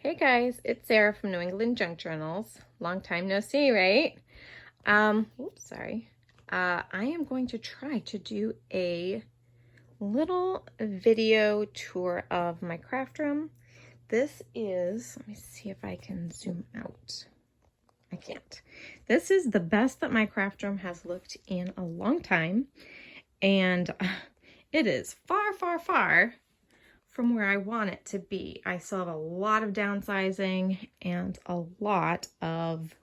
Hey guys, it's Sarah from New England Junk Journals. Long time no see, right? Oops, sorry. I am going to try to do a little video tour of my craft room. This is, let me see if I can zoom out. I can't. This is the best that my craft room has looked in a long time. And it is far, far, far from where I want it to be. I still have a lot of downsizing and a lot of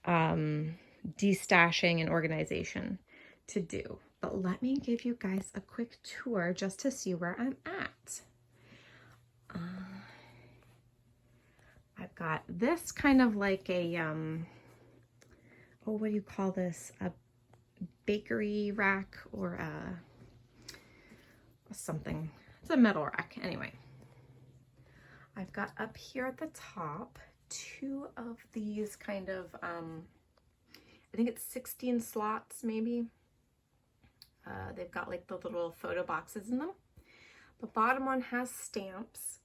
destashing and organization to do. But let me give you guys a quick tour just to see where I'm at. I've got this kind of like a, oh, what do you call this? A bakery rack or something. It's a metal rack. Anyway, I've got up here at the top two of these kind of, I think it's 16 slots maybe. They've got like the little photo boxes in them. The bottom one has stamps,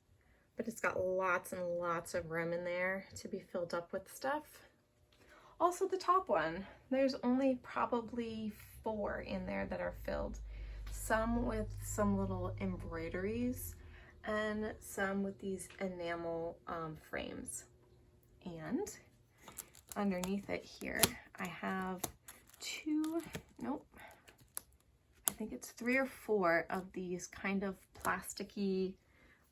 but it's got lots and lots of room in there to be filled up with stuff. Also the top one, there's only probably 4 in there that are filled. Some with some little embroideries and some with these enamel frames. And underneath it here, I have I think it's 3 or 4 of these kind of plasticky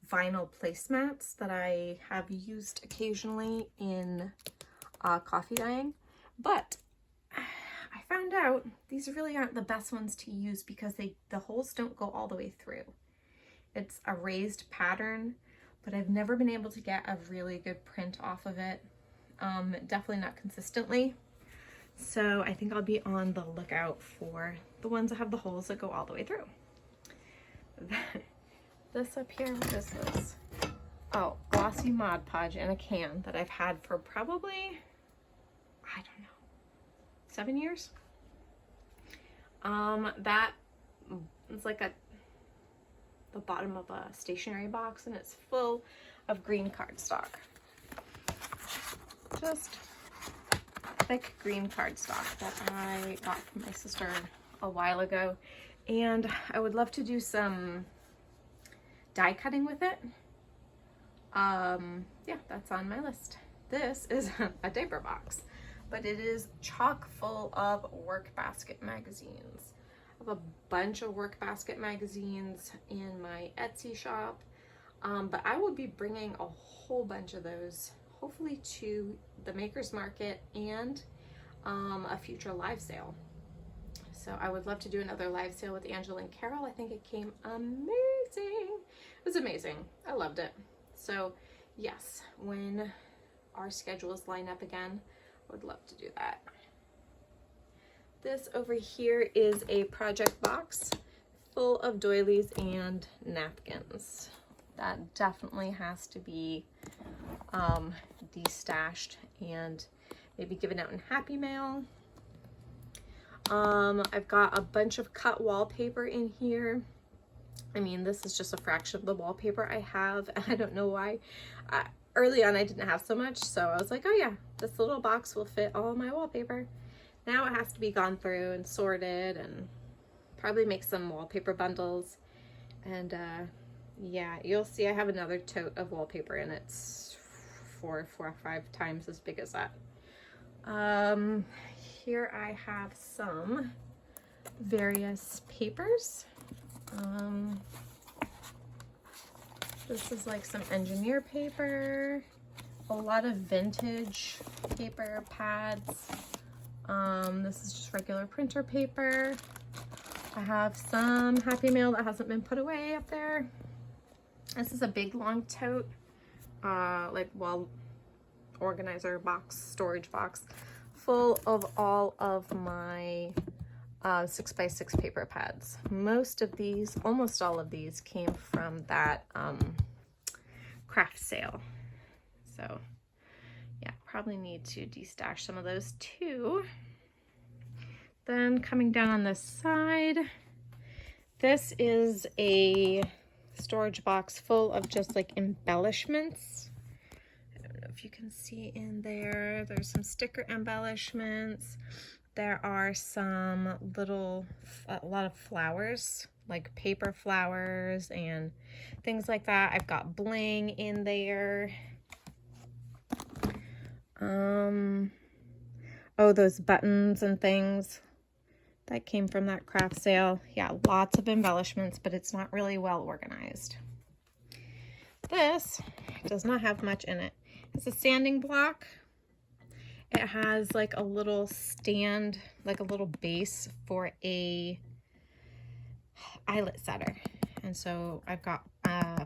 vinyl placemats that I have used occasionally in coffee dyeing. But I found out these really aren't the best ones to use because the holes don't go all the way through. It's a raised pattern, but I've never been able to get a really good print off of it. Definitely not consistently. So I think I'll be on the lookout for the ones that have the holes that go all the way through. This up here, what is this? Oh, glossy Mod Podge in a can that I've had for probably, I don't know, 7 years. That is like the bottom of a stationery box, and it's full of green cardstock. Just thick green cardstock that I got from my sister a while ago, and I would love to do some die cutting with it. Yeah, that's on my list. This is a diaper box, but it is chock full of work basket magazines. I have a bunch of work basket magazines in my Etsy shop, but I will be bringing a whole bunch of those hopefully to the Makers Market and a future live sale. So I would love to do another live sale with Angela and Carol. I think it came amazing. It was amazing. I loved it. So yes, when our schedules line up again, I would love to do that. This over here is a project box full of doilies and napkins. That definitely has to be destashed and maybe given out in Happy Mail. I've got a bunch of cut wallpaper in here. I mean, this is just a fraction of the wallpaper I have. I don't know why. Early on, I didn't have so much, so I was like, oh yeah, this little box will fit all of my wallpaper. Now it has to be gone through and sorted and probably make some wallpaper bundles. And yeah, you'll see I have another tote of wallpaper, and it's 4 or 5 times as big as that. Here I have some various papers. This is like some engineer paper, a lot of vintage paper pads. This is just regular printer paper. I have some Happy Mail that hasn't been put away up there. This is a big long tote, like wall organizer box, storage box, full of all of my 6x6 paper pads. Most of these, almost all of these, came from that craft sale. So yeah, probably need to destash some of those too. Then coming down on this side, this is a storage box full of just like embellishments. know if you can see in there, there's some sticker embellishments. There are some little, a lot of flowers, like paper flowers and things like that. I've got bling in there. Oh, those buttons and things that came from that craft sale. Yeah, lots of embellishments, but it's not really well organized. This does not have much in it. It's a sanding block. It has like a little stand, like a little base for a eyelet setter. And so I've got a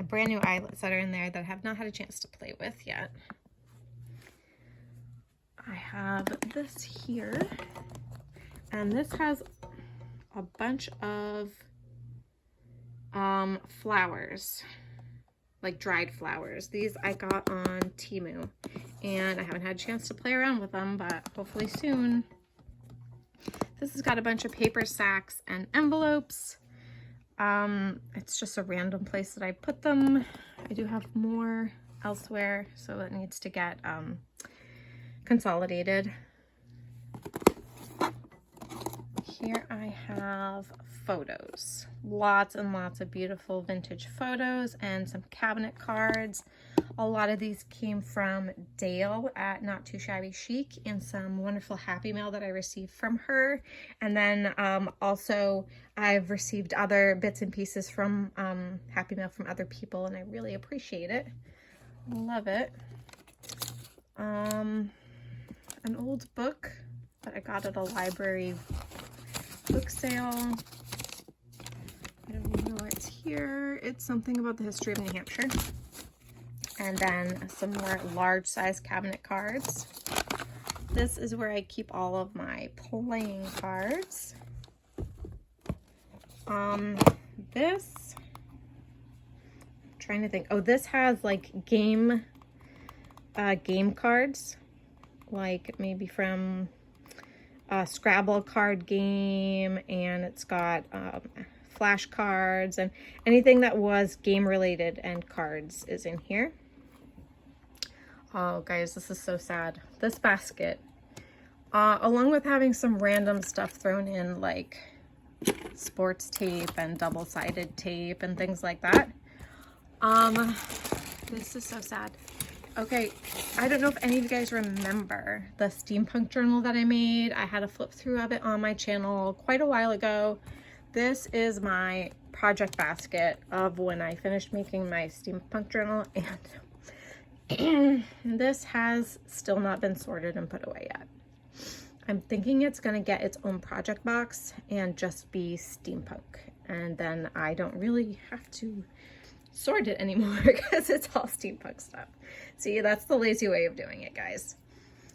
brand new eyelet setter in there that I have not had a chance to play with yet. I have this here, and this has a bunch of flowers, like dried flowers. These I got on Temu, and I haven't had a chance to play around with them, but hopefully soon. This has got a bunch of paper sacks and envelopes. It's just a random place that I put them. I do have more elsewhere, so it needs to get consolidated. Here I have photos, lots and lots of beautiful vintage photos and some cabinet cards. A lot of these came from Dale at Not Too Shabby Chic and some wonderful Happy Mail that I received from her. And then also I've received other bits and pieces from Happy Mail from other people, and I really appreciate it. Love it. An old book that I got at a library book sale. I don't even know where it's here. It's something about the history of New Hampshire. And then some more large size cabinet cards. This is where I keep all of my playing cards. This, I'm trying to think. Oh, this has like game cards, like maybe from a Scrabble card game, and it's got flashcards and anything that was game related and cards is in here. Oh guys, this is so sad. This basket, along with having some random stuff thrown in like sports tape and double-sided tape and things like that. This is so sad. Okay, I don't know if any of you guys remember the steampunk journal that I made. I had a flip through of it on my channel quite a while ago. This is my project basket of when I finished making my steampunk journal, and this has still not been sorted and put away yet. I'm thinking it's gonna get its own project box and just be steampunk, and then I don't really have to sort it anymore because it's all steampunk stuff. See, that's the lazy way of doing it, guys.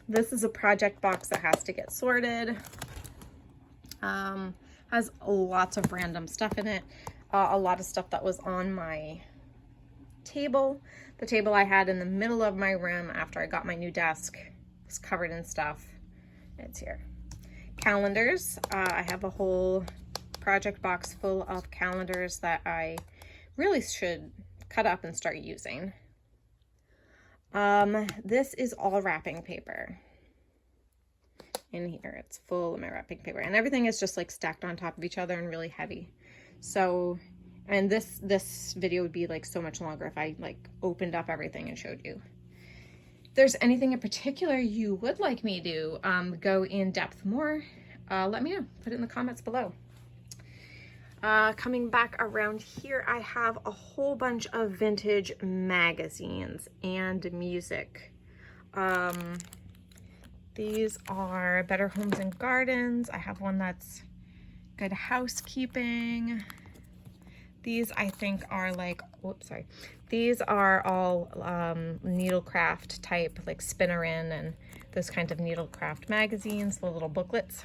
This is a project box that has to get sorted. Has lots of random stuff in it. A lot of stuff that was on my table. The table I had in the middle of my room after I got my new desk was covered in stuff. It's here. Calendars. I have a whole project box full of calendars that I really should cut up and start using. This is all wrapping paper. In here, it's full of my wrapping paper, and everything is just like stacked on top of each other and really heavy. So, and this video would be like so much longer if I like opened up everything and showed you. If there's anything in particular you would like me to go in depth more, let me know. Put it in the comments below. Coming back around here, I have a whole bunch of vintage magazines and music. These are Better Homes and Gardens. I have one that's Good Housekeeping. These I think are like, whoops, sorry. These are all needlecraft type, like Spinnerin and those kinds of needlecraft magazines, the little booklets.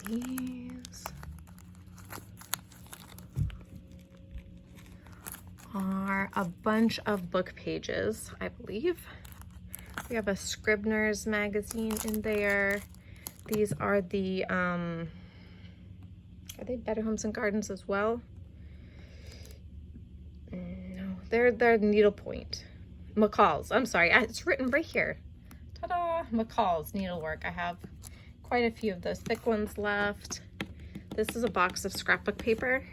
These are a bunch of book pages, I believe. We have a Scribner's magazine in there. These are the, are they Better Homes and Gardens as well? No, they're the needlepoint. McCall's, I'm sorry, it's written right here. Ta-da! McCall's needlework. I have quite a few of those thick ones left. This is a box of scrapbook paper.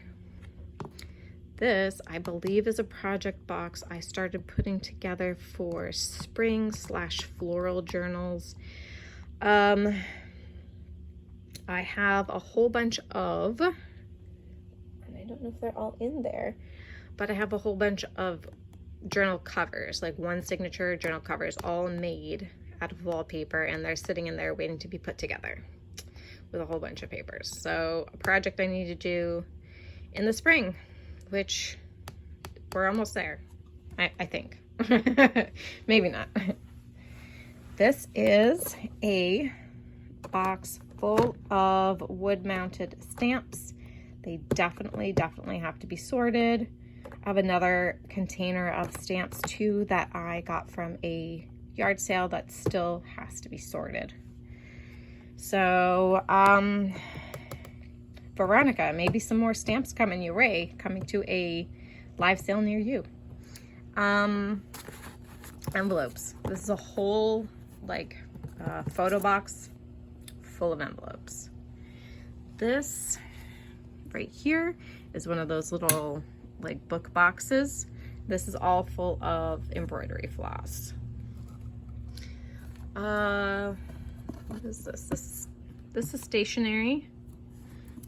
This, I believe, is a project box I started putting together for spring/floral journals. I have a whole bunch of, and I don't know if they're all in there, but I have a whole bunch of journal covers, like one signature journal covers, all made out of wallpaper, and they're sitting in there waiting to be put together with a whole bunch of papers. So a project I need to do in the spring, which we're almost there, I think. Maybe not. This is a box full of wood-mounted stamps. They definitely have to be sorted. I have another container of stamps too that I got from a yard sale that still has to be sorted. So, Veronica, maybe some more stamps coming your way, coming to a live sale near you. Envelopes. This is a whole like photo box full of envelopes. This right here is one of those little like book boxes. This is all full of embroidery floss. What is this? This is stationery.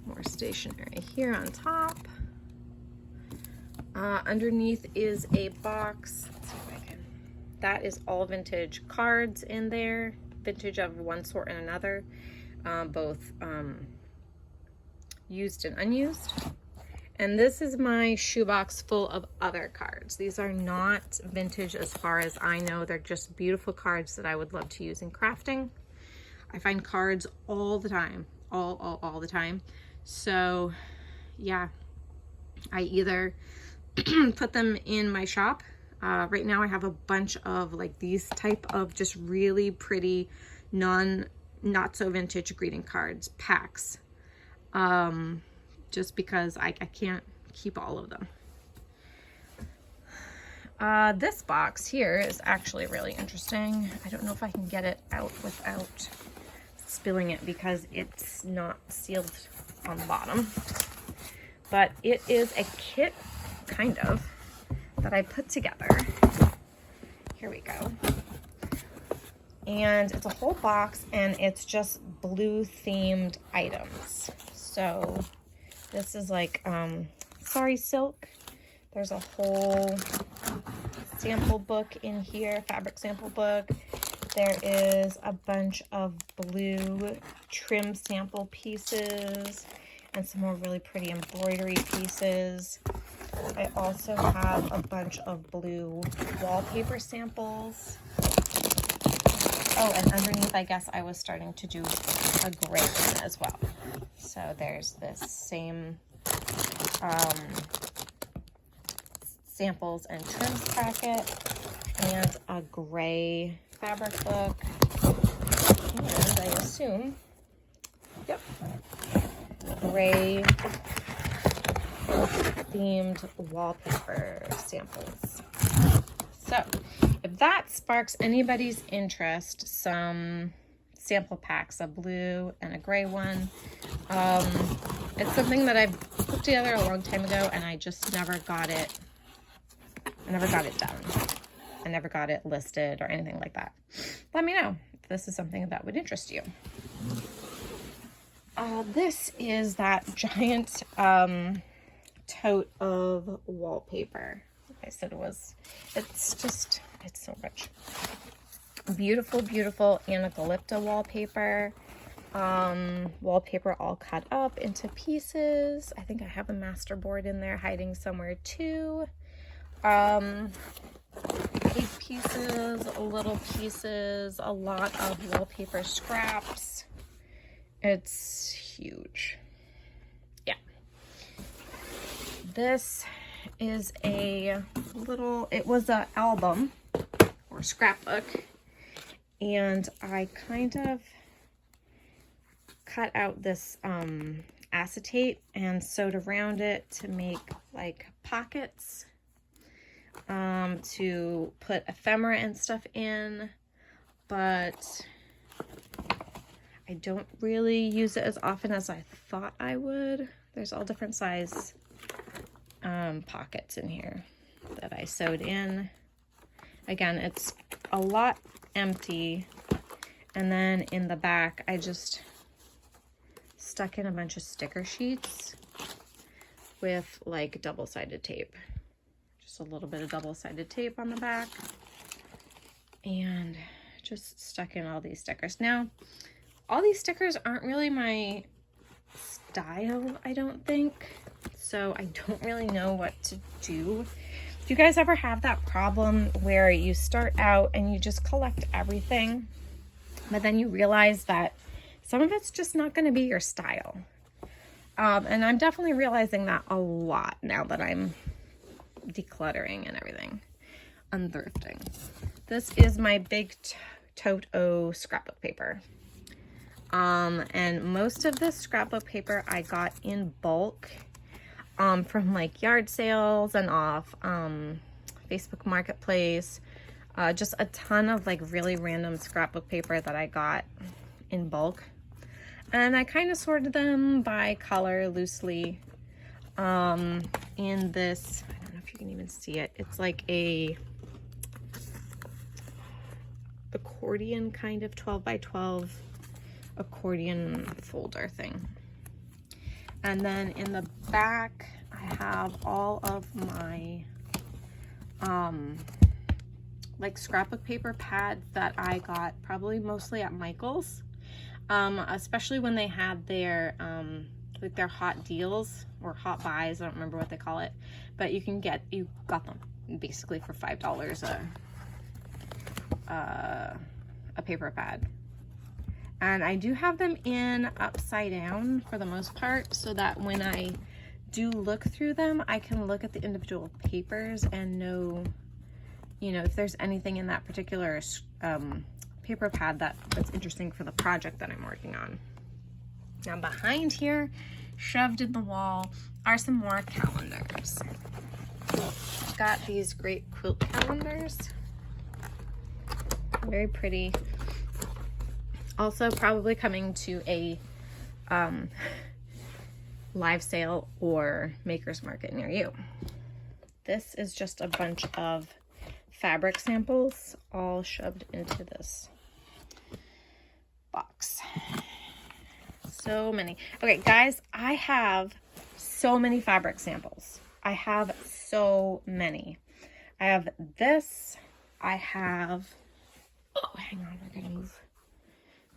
More stationery here on top. Underneath is a box. Let's see if I can. That is all vintage cards in there. Vintage of one sort and another. Both used and unused. And this is my shoebox full of other cards. These are not vintage as far as I know. They're just beautiful cards that I would love to use in crafting. I find cards all the time, all the time. So yeah, I either put them in my shop. Right now I have a bunch of like these type of just really pretty not so vintage greeting cards packs. Just because I can't keep all of them. This box here is actually really interesting. I don't know if I can get it out without spilling it because it's not sealed on the bottom. But it is a kit, kind of, that I put together. Here we go. And it's a whole box and it's just blue themed items. So this is like sari silk. There's a whole sample book in here, fabric sample book. There is a bunch of blue trim sample pieces and some more really pretty embroidery pieces. I also have a bunch of blue wallpaper samples. Oh, and underneath, I guess I was starting to do a gray one as well. So there's this same samples and trims packet and a gray fabric book. And I assume, yep, gray themed wallpaper samples. So if that sparks anybody's interest, some sample packs, a blue and a gray one. It's something that I've put together a long time ago and I just never got it. I never got it done. I never got it listed or anything like that. Let me know if this is something that would interest you. This is that giant tote of wallpaper. Like I said, it's so rich. Beautiful, beautiful Anacalypta wallpaper. Wallpaper all cut up into pieces. I think I have a master board in there hiding somewhere too. Big pieces, little pieces, a lot of wallpaper scraps. It's huge. Yeah. This is a little, it was an album or scrapbook, and I kind of cut out this acetate and sewed around it to make like pockets. to put ephemera and stuff in, but I don't really use it as often as I thought I would. There's all different size pockets in here that I sewed in. Again, it's a lot empty. And then in the back, I just stuck in a bunch of sticker sheets with like double-sided tape. Just a little bit of double-sided tape on the back. And just stuck in all these stickers. Now, all these stickers aren't really my style, I don't think. So I don't really know what to do. Do you guys ever have that problem where you start out and you just collect everything, but then you realize that some of it's just not going to be your style? And I'm definitely realizing that a lot now that I'm decluttering and everything, unthrifting. This is my big tote O scrapbook paper. And most of this scrapbook paper I got in bulk from like yard sales and off Facebook Marketplace. Just a ton of like really random scrapbook paper that I got in bulk. And I kind of sorted them by color loosely in this, I don't know if you can even see it. It's like a accordion kind of 12 by 12 accordion folder thing. And then in the back, I have all of my like scrapbook paper pads that I got probably mostly at Michael's, especially when they had their like their hot deals or hot buys. I don't remember what they call it, but you got them basically for $5 a paper pad. And I do have them in upside down for the most part, so that when I do look through them, I can look at the individual papers and know, you know, if there's anything in that particular paper pad that's interesting for the project that I'm working on. Now behind here, shoved in the wall, are some more calendars. Got these great quilt calendars. Very pretty. Also probably coming to a live sale or maker's market near you. This is just a bunch of fabric samples all shoved into this box. So many. Okay, guys, I have so many fabric samples. I have so many. I have this. I have, oh, hang on,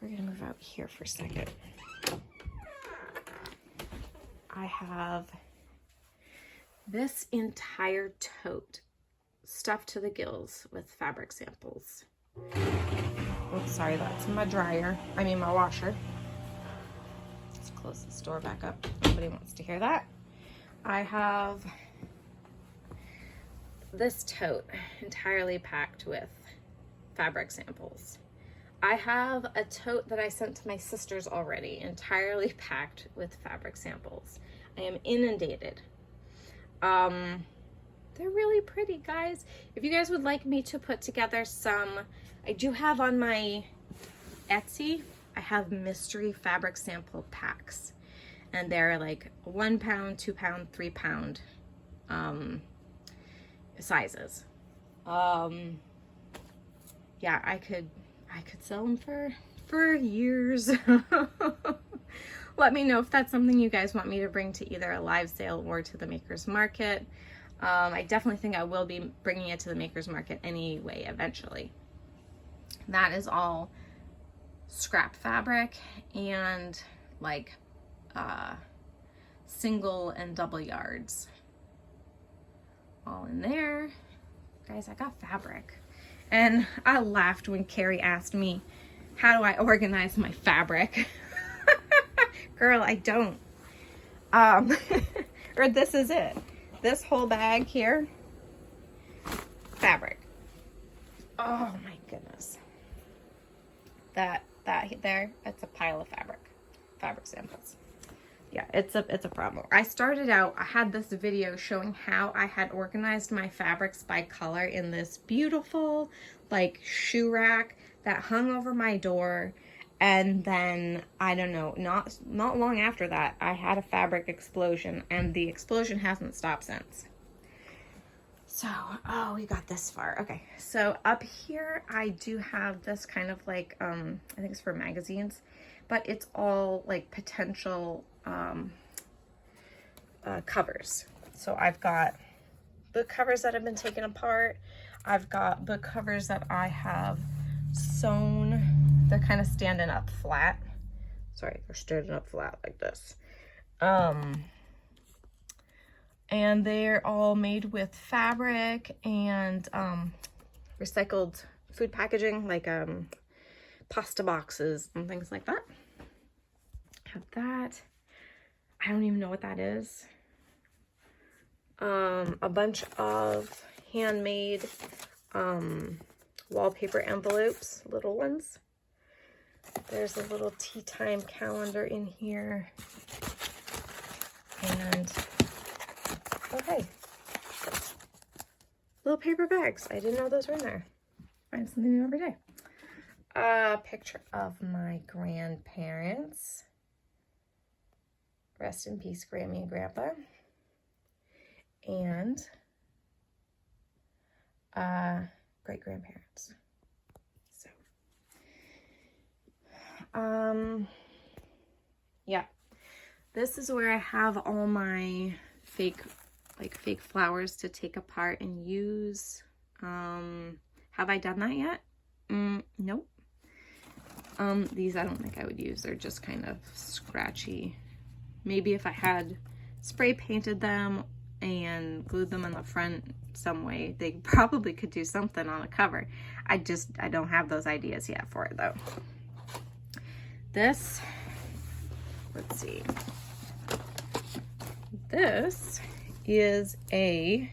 we're gonna move out here for a second. I have this entire tote stuffed to the gills with fabric samples. Oops, sorry, that's my dryer. I mean my washer. Let's close this door back up. Nobody wants to hear that. I have this tote entirely packed with fabric samples. I have a tote that I sent to my sisters already, entirely packed with fabric samples. I am inundated. They're really pretty, guys. If you guys would like me to put together some, I do have on my Etsy, I have mystery fabric sample packs. And they're like 1 pound, 2 pound, 3 pound sizes. Yeah, I could sell them for years. Let me know if that's something you guys want me to bring to either a live sale or to the Maker's Market. I definitely think I will be bringing it to the Maker's Market anyway, eventually. That is all scrap fabric and like single and double yards. All in there. Guys, I got fabric. And I laughed when Carrie asked me, how do I organize my fabric? Girl, I don't. Or this is it. This whole bag here, fabric. Oh my goodness. That there, that's a pile of fabric samples. Yeah, it's a problem. I started out, I had this video showing how I had organized my fabrics by color in this beautiful like shoe rack that hung over my door. And then, I don't know, not long after that, I had a fabric explosion, and the explosion hasn't stopped since. So, oh, we got this far. Okay, so up here, I do have this kind of like, I think it's for magazines, but it's all like potential covers. So I've got book covers that have been taken apart. I've got book covers that I have sewn. They're kind of standing up flat. Sorry, they're standing up flat like this. And they're all made with fabric and recycled food packaging, like pasta boxes and things like that. Have that. I don't even know what that is. A bunch of handmade wallpaper envelopes, little ones. There's a little tea time calendar in here. And, oh hey, little paper bags. I didn't know those were in there. Find something new every day. A picture of my grandparents. Rest in peace, Grammy and Grandpa. And great-grandparents. So, yeah. This is where I have all my fake flowers to take apart and use. Have I done that yet? Nope. These I don't think I would use. They're just kind of scratchy. Maybe if I had spray painted them and glued them on the front some way, they probably could do something on a cover. I don't have those ideas yet for it though. This, let's see. This is a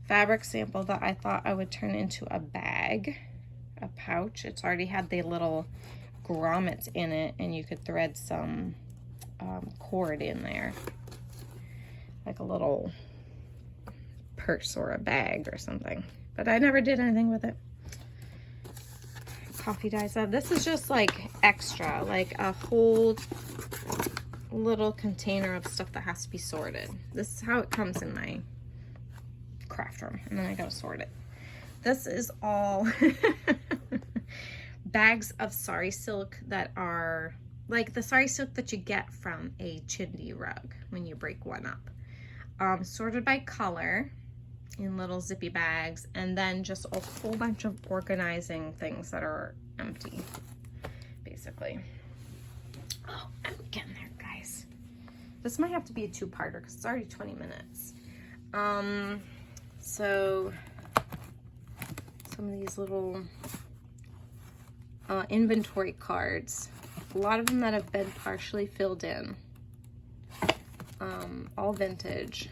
fabric sample that I thought I would turn into a bag, a pouch. It's already had the little grommets in it, and you could thread some cord in there, like a little purse or a bag or something. But I never did anything with it. Coffee dyes. This is just like extra, like a whole little container of stuff that has to be sorted. This is how it comes in my craft room, and then I gotta sort it. This is all bags of sari silk that are like the sari silk that you get from a chindi rug when you break one up. Sorted by color in little zippy bags, and then just a whole bunch of organizing things that are empty, basically. Oh, I'm getting there, guys. This might have to be a two-parter because it's already 20 minutes. So some of these little inventory cards, a lot of them that have been partially filled in, all vintage,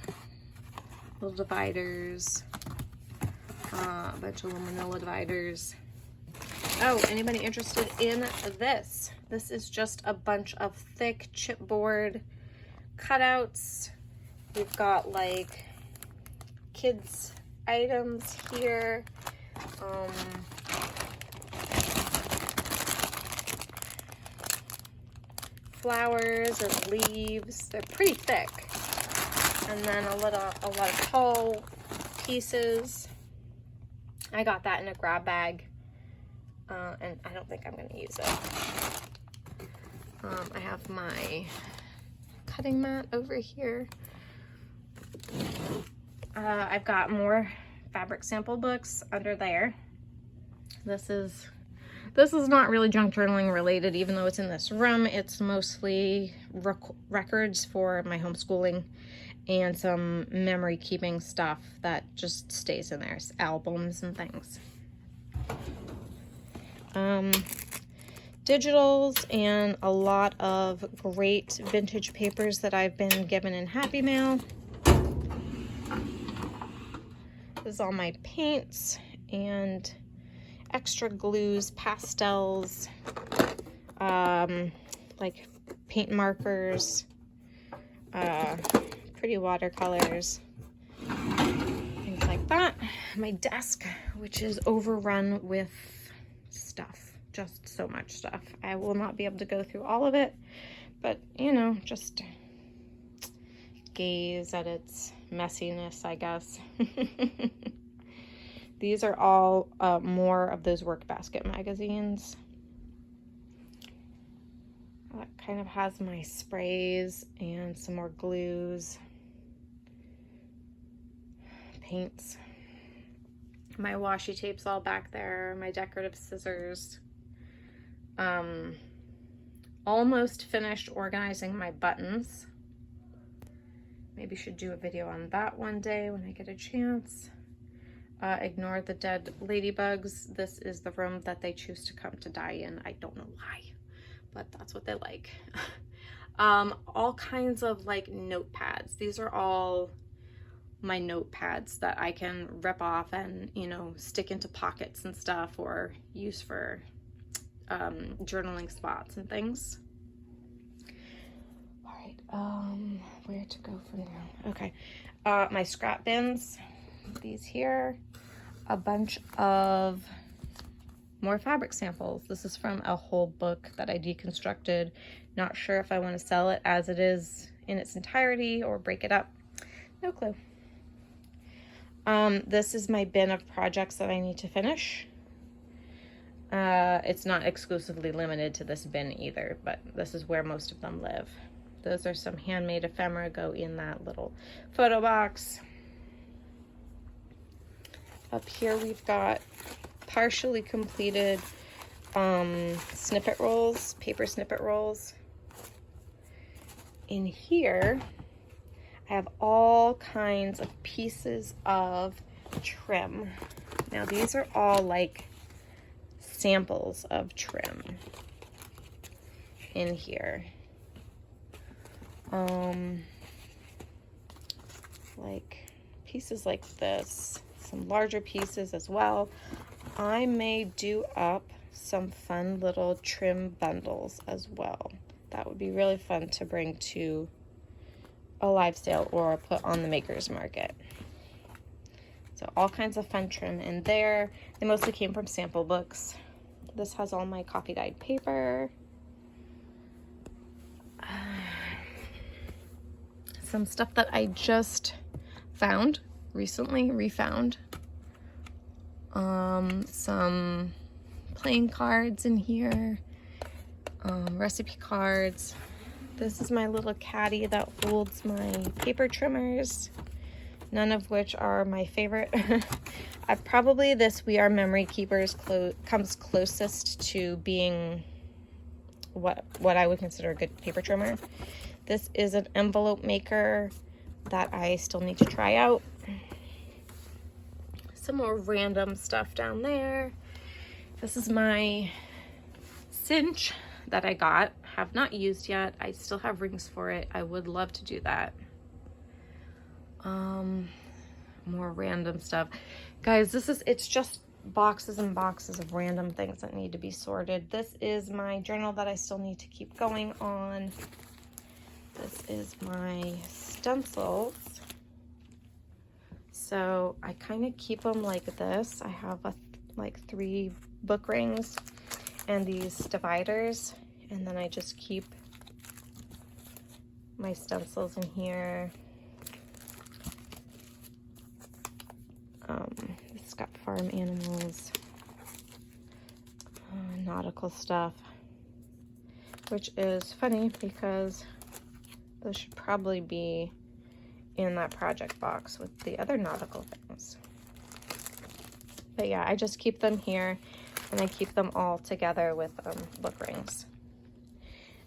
little dividers, a bunch of little manila dividers. Oh, anybody interested in this? This is just a bunch of thick chipboard cutouts. We've got like kids items here. Flowers and leaves. They're pretty thick. And then a lot of tall pieces. I got that in a grab bag. And I don't think I'm going to use it. I have my cutting mat over here. I've got more fabric sample books under there. This is not really junk journaling related, even though it's in this room. It's mostly records for my homeschooling and some memory keeping stuff that just stays in there. It's albums and things. Digitals and a lot of great vintage papers that I've been given in Happy Mail. This is all my paints and extra glues, pastels, like paint markers, pretty watercolors, things like that. My desk, which is overrun with stuff, just so much stuff. I will not be able to go through all of it, but you know, just gaze at its messiness, I guess. These are all more of those Workbasket magazines. That kind of has my sprays and some more glues, paints. My washi tape's all back there, my decorative scissors. Almost finished organizing my buttons. Maybe should do a video on that one day when I get a chance. Ignore the dead ladybugs. This is the room that they choose to come to die in. I don't know why, but that's what they like. All kinds of like notepads. These are all my notepads that I can rip off and, you know, stick into pockets and stuff, or use for journaling spots and things. All right, where to go from there? Okay, my scrap bins, these here, a bunch of more fabric samples. This is from a whole book that I deconstructed. Not sure if I want to sell it as it is in its entirety or break it up. No clue. This is my bin of projects that I need to finish. It's not exclusively limited to this bin either, but this is where most of them live. Those are some handmade ephemera, go in that little photo box. Up here we've got partially completed snippet rolls, paper snippet rolls. In here, I have all kinds of pieces of trim. Now these are all like samples of trim in here. Like pieces like this, some larger pieces as well. I may do up some fun little trim bundles as well. That would be really fun to bring to a live sale or put on the makers market. So all kinds of fun trim in there. They mostly came from sample books. This has all my coffee dyed paper. Some stuff that I just found recently, refound. Some playing cards in here, recipe cards. This is my little caddy that holds my paper trimmers, none of which are my favorite. Probably this We Are Memory Keepers comes closest to being what I would consider a good paper trimmer. This is an envelope maker that I still need to try out. Some more random stuff down there. This is my cinch that I got, have not used yet. I still have rings for it. I would love to do that. More random stuff. Guys, it's just boxes and boxes of random things that need to be sorted. This is my journal that I still need to keep going on. This is my stencils. So I kind of keep them like this. I have like 3 book rings and these dividers, and then I just keep my stencils in here. It's got farm animals, nautical stuff, which is funny because those should probably be in that project box with the other nautical things. But yeah, I just keep them here, and I keep them all together with book rings.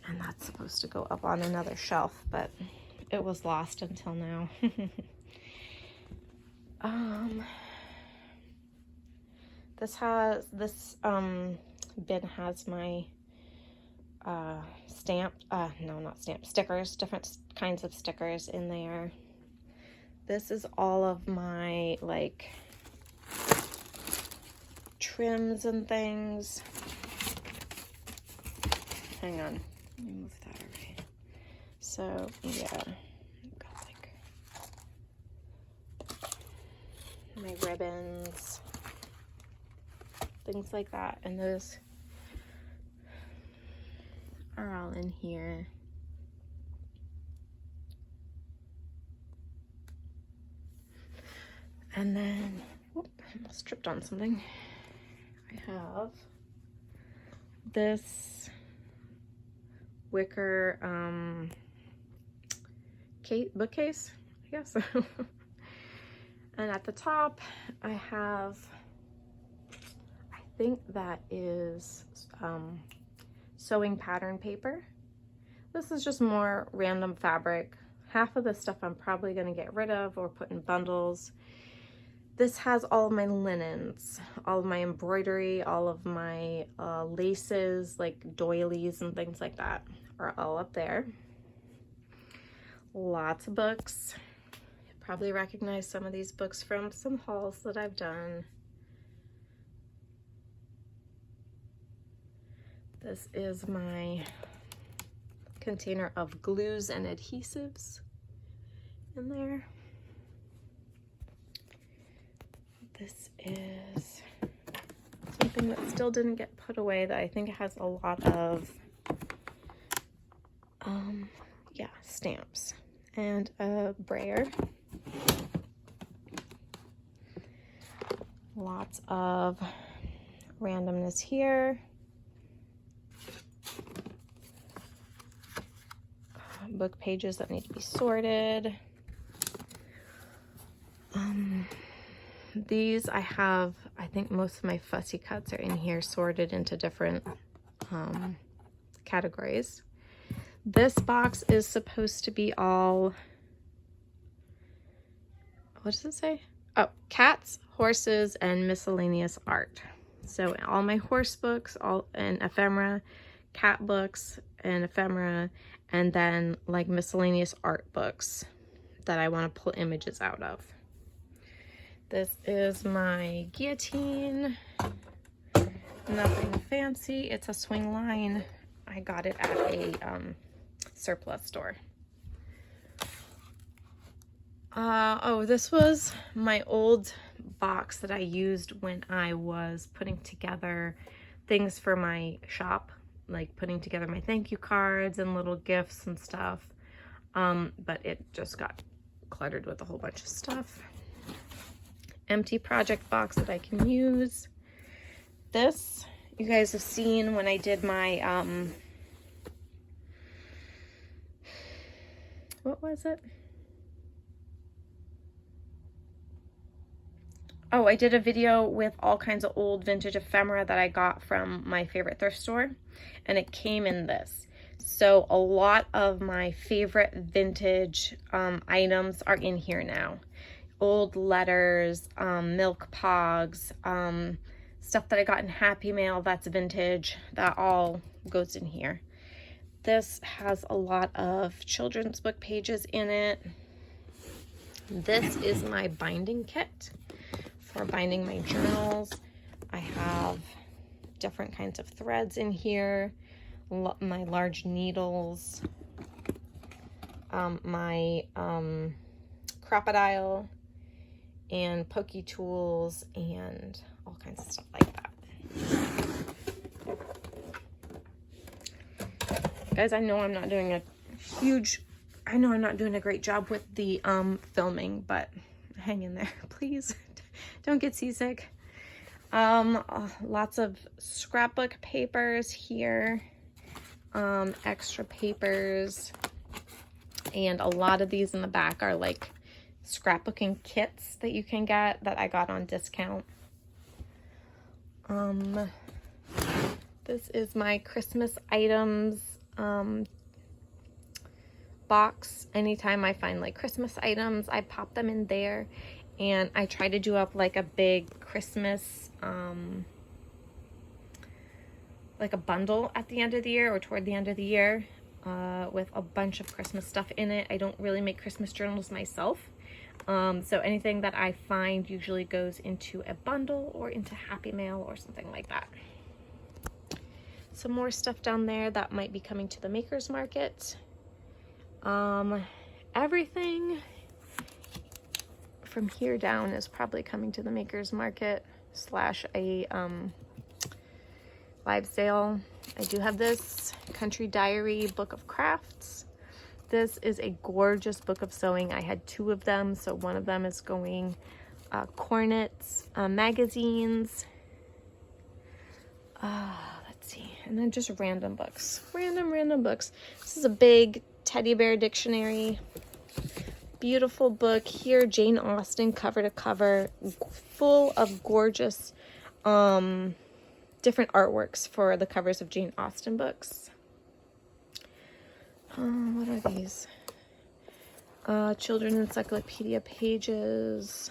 And that's supposed to go up on another shelf, but it was lost until now. This bin has my stickers, different kinds of stickers in there. This is all of my like trims and things. Hang on, let me move that away. So yeah, got like my ribbons, things like that, and those are all in here. And then, whoop, I almost tripped on something. I have this wicker bookcase, I guess. And at the top, I have, I think that is sewing pattern paper. This is just more random fabric. Half of the stuff I'm probably going to get rid of or put in bundles. This has all of my linens, all of my embroidery, all of my laces, like doilies and things like that are all up there. Lots of books. You probably recognize some of these books from some hauls that I've done. This is my container of glues and adhesives in there. This is something that still didn't get put away that I think has a lot of yeah, stamps and a brayer. Lots of randomness here. Book pages that need to be sorted. These I have, I think most of my fussy cuts are in here sorted into different categories. This box is supposed to be all, what does it say? Oh, cats, horses, and miscellaneous art. So all my horse books, all and ephemera, cat books and ephemera, and then like miscellaneous art books that I want to pull images out of. This is my guillotine. Nothing fancy. It's a swing line. I got it at a surplus store. Oh, this was my old box that I used when I was putting together things for my shop, like putting together my thank you cards and little gifts and stuff. But it just got cluttered with a whole bunch of stuff. Empty project box that I can use. This you guys have seen when I did my what was it? Oh, I did a video with all kinds of old vintage ephemera that I got from my favorite thrift store, and it came in this. So a lot of my favorite vintage items are in here now. Old letters, milk pogs, stuff that I got in Happy Mail that's vintage, that all goes in here. This has a lot of children's book pages in it. This is my binding kit for binding my journals. I have different kinds of threads in here, my large needles, my crocodile and pokey tools and all kinds of stuff like that. Guys, I know I'm not doing a great job with the filming, but hang in there, please. Don't get seasick. Lots of scrapbook papers here, extra papers, and a lot of these in the back are like scrapbooking kits that you can get that I got on discount. This is my Christmas items box. Anytime I find like Christmas items, I pop them in there, and I try to do up like a big Christmas like a bundle at the end of the year or toward the end of the year with a bunch of Christmas stuff in it. I don't really make Christmas journals myself, so anything that I find usually goes into a bundle or into Happy Mail or something like that. Some more stuff down there that might be coming to the Makers Market. Everything from here down is probably coming to the Makers Market / a live sale. I do have this Country Diary Book of Crafts. This is a gorgeous book of sewing. I had 2 of them, so one of them is going cornets, magazines, let's see, and then just random books, random books. This is a big teddy bear dictionary, beautiful book here, Jane Austen cover to cover, full of gorgeous different artworks for the covers of Jane Austen books. What are these? Children's encyclopedia pages.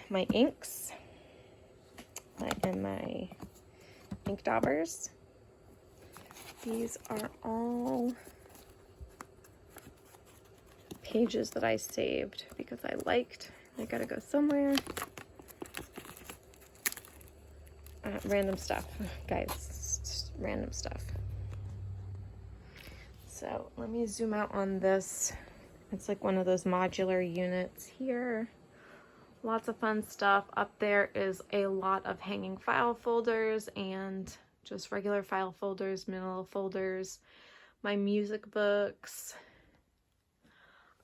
My inks. And my ink daubers. These are all pages that I saved because I liked. I gotta go somewhere. Random stuff, guys, just random stuff. So let me zoom out on this. It's like one of those modular units here. Lots of fun stuff. Up there is a lot of hanging file folders and just regular file folders, manila folders, my music books.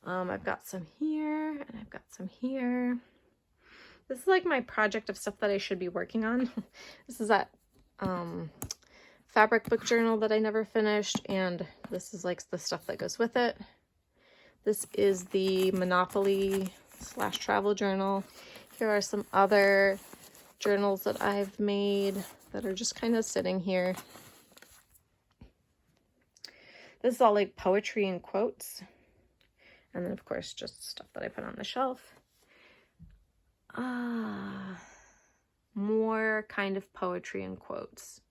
I've got some here and I've got some here. This is like my project of stuff that I should be working on. This is that fabric book journal that I never finished, and this is like the stuff that goes with it. This is the Monopoly / travel journal. Here are some other journals that I've made that are just kind of sitting here. This is all like poetry and quotes. And then of course just stuff that I put on the shelf. More kind of poetry and quotes.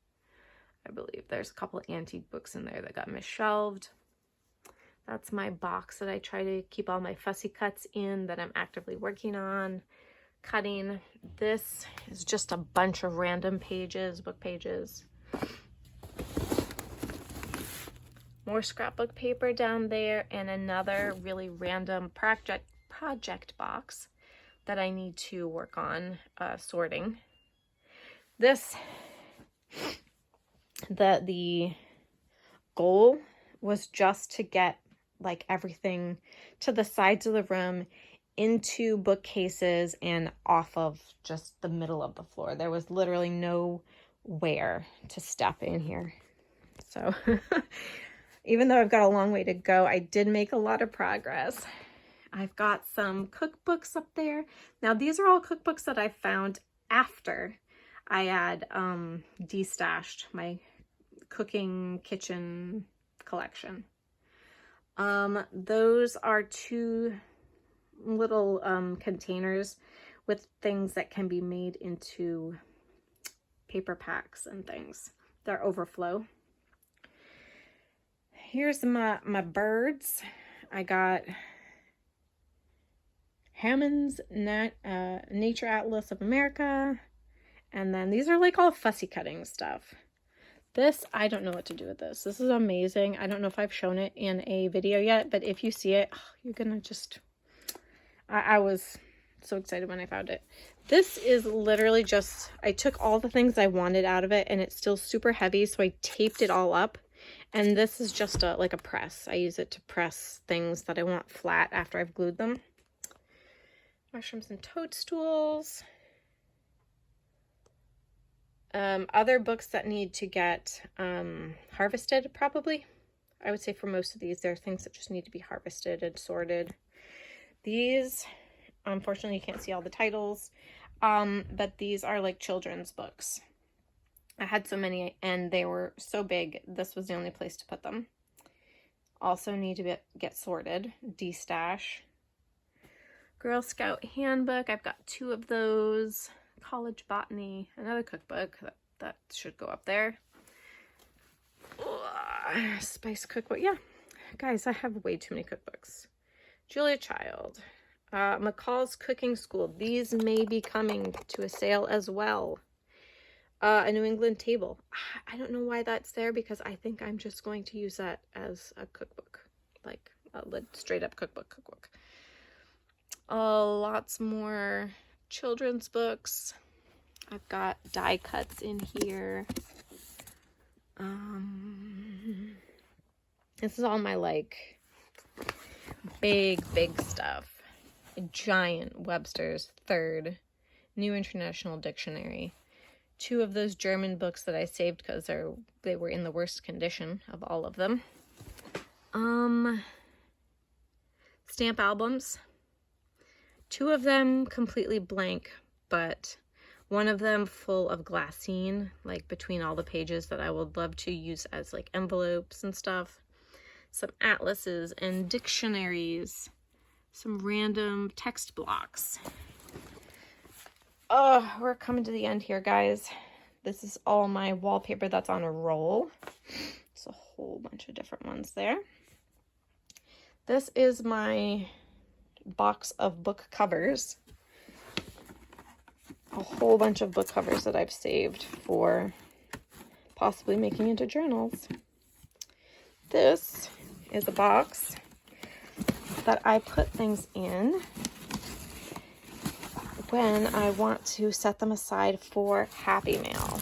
I believe there's a couple of antique books in there that got misshelved. That's my box that I try to keep all my fussy cuts in that I'm actively working on cutting. This is just a bunch of random pages, book pages. More scrapbook paper down there, and another really random project box that I need to work on sorting. This, the goal was just to get like everything to the sides of the room, into bookcases, and off of just the middle of the floor. There was literally nowhere to step in here. So even though I've got a long way to go, I did make a lot of progress. I've got some cookbooks up there. Now these are all cookbooks that I found after I had destashed my cooking kitchen collection. Those are 2 little containers with things that can be made into paper packs and things. They're overflow. Here's my birds. I got Hammond's Nature Atlas of America. And then these are like all fussy cutting stuff. This, I don't know what to do with this. This is amazing. I don't know if I've shown it in a video yet, but if you see it, you're gonna just, I was so excited when I found it. This is literally just, I took all the things I wanted out of it, and it's still super heavy, so I taped it all up. And this is just like a press. I use it to press things that I want flat after I've glued them. Mushrooms and toadstools. Other books that need to get harvested, probably. I would say for most of these, there are things that just need to be harvested and sorted. These, unfortunately, you can't see all the titles, but these are like children's books. I had so many, and they were so big, this was the only place to put them. Also need to get sorted, destash. Girl Scout Handbook, I've got 2 of those. College Botany, another cookbook that should go up there. Spice cookbook, yeah, guys, I have way too many cookbooks. Julia Child, McCall's Cooking School, these may be coming to a sale as well. A New England table. I don't know why that's there, because I think I'm just going to use that as a cookbook, like a straight up cookbook. Lots more children's books. I've got die cuts in here. This is all my like big stuff. A giant Webster's Third New International Dictionary. 2 of those German books that I saved because they were in the worst condition of all of them. Stamp albums. 2 of them completely blank, but one of them full of glassine, like between all the pages, that I would love to use as like envelopes and stuff. Some atlases and dictionaries. Some random text blocks. Oh, we're coming to the end here, guys. This is all my wallpaper that's on a roll. It's a whole bunch of different ones there. This is my box of book covers. A whole bunch of book covers that I've saved for possibly making into journals. This is a box that I put things in when I want to set them aside for Happy Mail.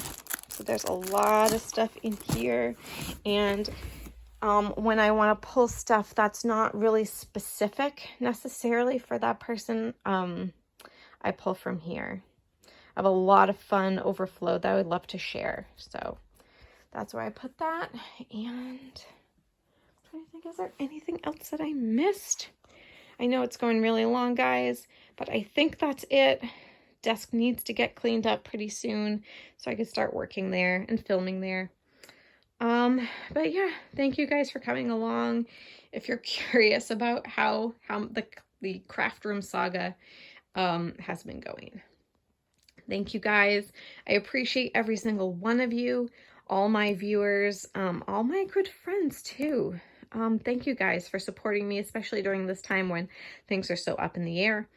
So there's a lot of stuff in here, and when I want to pull stuff that's not really specific necessarily for that person, I pull from here. I have a lot of fun overflow that I would love to share, so that's where I put that. And I'm trying to think, is there anything else that I missed? I know it's going really long, guys, but I think that's it. Desk needs to get cleaned up pretty soon so I can start working there and filming there. But yeah, thank you guys for coming along. If you're curious about how the craft room saga has been going. Thank you guys. I appreciate every single one of you, all my viewers, all my good friends too. Thank you guys for supporting me, especially during this time when things are so up in the air.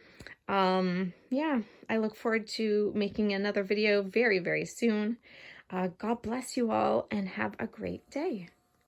Yeah, I look forward to making another video very, very soon. God bless you all and have a great day.